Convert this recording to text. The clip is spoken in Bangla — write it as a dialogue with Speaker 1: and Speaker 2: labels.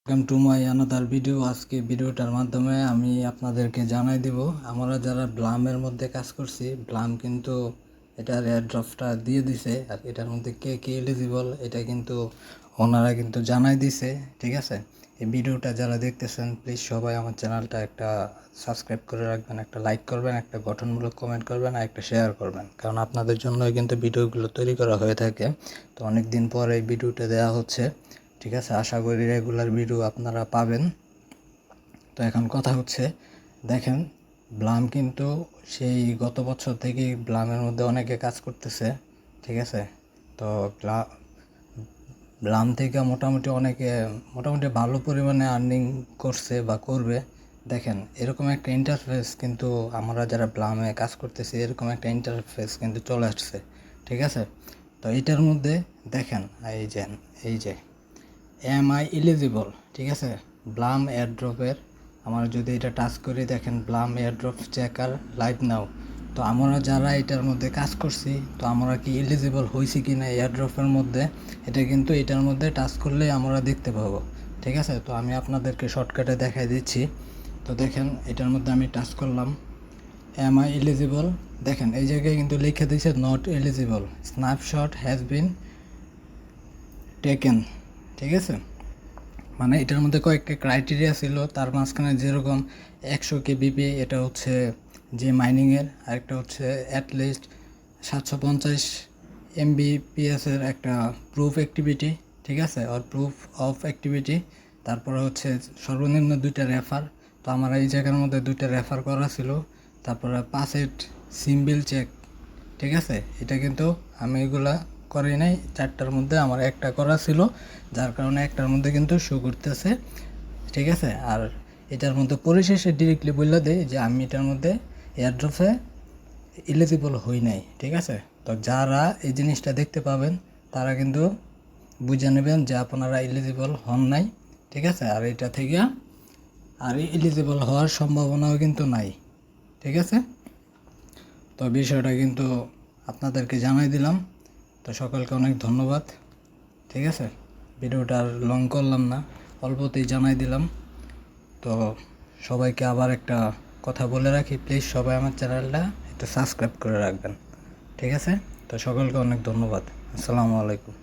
Speaker 1: Welcome to my another video. আজকে ভিডিওটার মাধ্যমে আমি আপনাদেরকে জানাই দিব আমরা যারা ব্লামের মধ্যে কাজ করছি, ব্লাম কিন্তু এটার এয়ারড্রপটা দিয়ে দিছে। আর এটার মধ্যে কে কে এলিজিবল এটা কিন্তু ওনারা কিন্তু জানাই দিছে। ঠিক আছে, এই ভিডিওটা যারা দেখতেছেন প্লিজ সবাই আমার চ্যানেলটা একটা সাবস্ক্রাইব করে রাখবেন, একটা লাইক করবেন, একটা গঠনমূলক কমেন্ট করবেন আর একটা শেয়ার করবেন, কারণ আপনাদের জন্যই কিন্তু ভিডিওগুলো তৈরি করা হয়ে থাকে। তো অনেক দিন পর এই ভিডিওটা দেওয়া হচ্ছে। ঠিক আছে, আশা করি রেগুলার ভিডিও আপনারা পাবেন। তো এখন কথা হচ্ছে, দেখেন ব্লাম কিন্তু সেই গত বছর থেকেই ব্লামের মধ্যে অনেকে কাজ করতেছে। ঠিক আছে, তো ব্লাম থেকে মোটামুটি ভালো পরিমাণে আর্নিং করছে বা করবে। দেখেন এরকম একটা ইন্টারফেস কিন্তু আমরা যারা ব্লামে কাজ করতেছি এরকম একটা ইন্টারফেস কিন্তু চলে আসছে। ঠিক আছে, তো এইটার মধ্যে দেখেন এই যে এম আই এলিজিবল। ঠিক আছে, ব্লাম এয়ারড্রপের আমরা যদি এটা টাচ করি, দেখেন ব্লাম এয়ারড্রপ চেকার লাইভ নাও। তো আমরা যারা এটার মধ্যে কাজ করছি, তো আমরা কি এলিজিবল হয়েছি কি না এয়ারড্রপের মধ্যে, এটা কিন্তু এটার মধ্যে টাচ করলেই আমরা দেখতে পাবো। ঠিক আছে, তো আমি আপনাদেরকে শর্টকাটে দেখাই দিচ্ছি। তো দেখেন এটার মধ্যে আমি টাচ করলাম, এম আই এলিজিবল। দেখেন এই জায়গায় কিন্তু লিখে দিয়েছে not eligible, snapshot has been taken. ঠিক আছে, মানে এটার মধ্যে কয়েকটা ক্রাইটেরিয়া ছিল, তার মাঝখানে যেরকম 100 kbp এটা হচ্ছে যে মাইনিংয়ের, আরেকটা হচ্ছে অ্যাটলিস্ট 750 mbps একটা প্রুফ অ্যাক্টিভিটি। ঠিক আছে, আর প্রুফ অফ অ্যাক্টিভিটি। তারপরে হচ্ছে সর্বনিম্ন 2টা রেফার। তো আমার এই জায়গার মধ্যে 2টা রেফার করা ছিল। তারপরে 5 সিম্বল চেক। ঠিক আছে, এটা কিন্তু আমি এগুলা করি নাই, 4টার মধ্যে আমার একটা করা ছিল, যার কারণে একটার মধ্যে কিন্তু শো করতেছে। ঠিক আছে, আর এটার মধ্যে পরিশেষে ডিরেক্টলি বলে দেয় যে আমি এটার মধ্যে এয়ারড্রপে এলিজিবল হই নাই। ঠিক আছে, তো যারা এই জিনিসটা দেখতে পাবেন তারা কিন্তু বুঝে নেবেন যে আপনারা এলিজিবল হন নাই। ঠিক আছে, আর এটা থেকে আর এলিজিবল হওয়ার সম্ভাবনাও কিন্তু নাই। ঠিক আছে, তো বিষয়টা কিন্তু আপনাদেরকে জানাই দিলাম। তো সকলকে অনেক ধন্যবাদ। ঠিক আছে, ভিডিওটা আর লং করলাম না, অল্পতেই জানাই দিলাম। তো সবাইকে আবার একটা কথা বলে রাখি, প্লিজ সবাই আমার চ্যানেলটা একটু সাবস্ক্রাইব করে রাখবেন। ঠিক আছে, তো সকলকে অনেক ধন্যবাদ। আসসালামু আলাইকুম।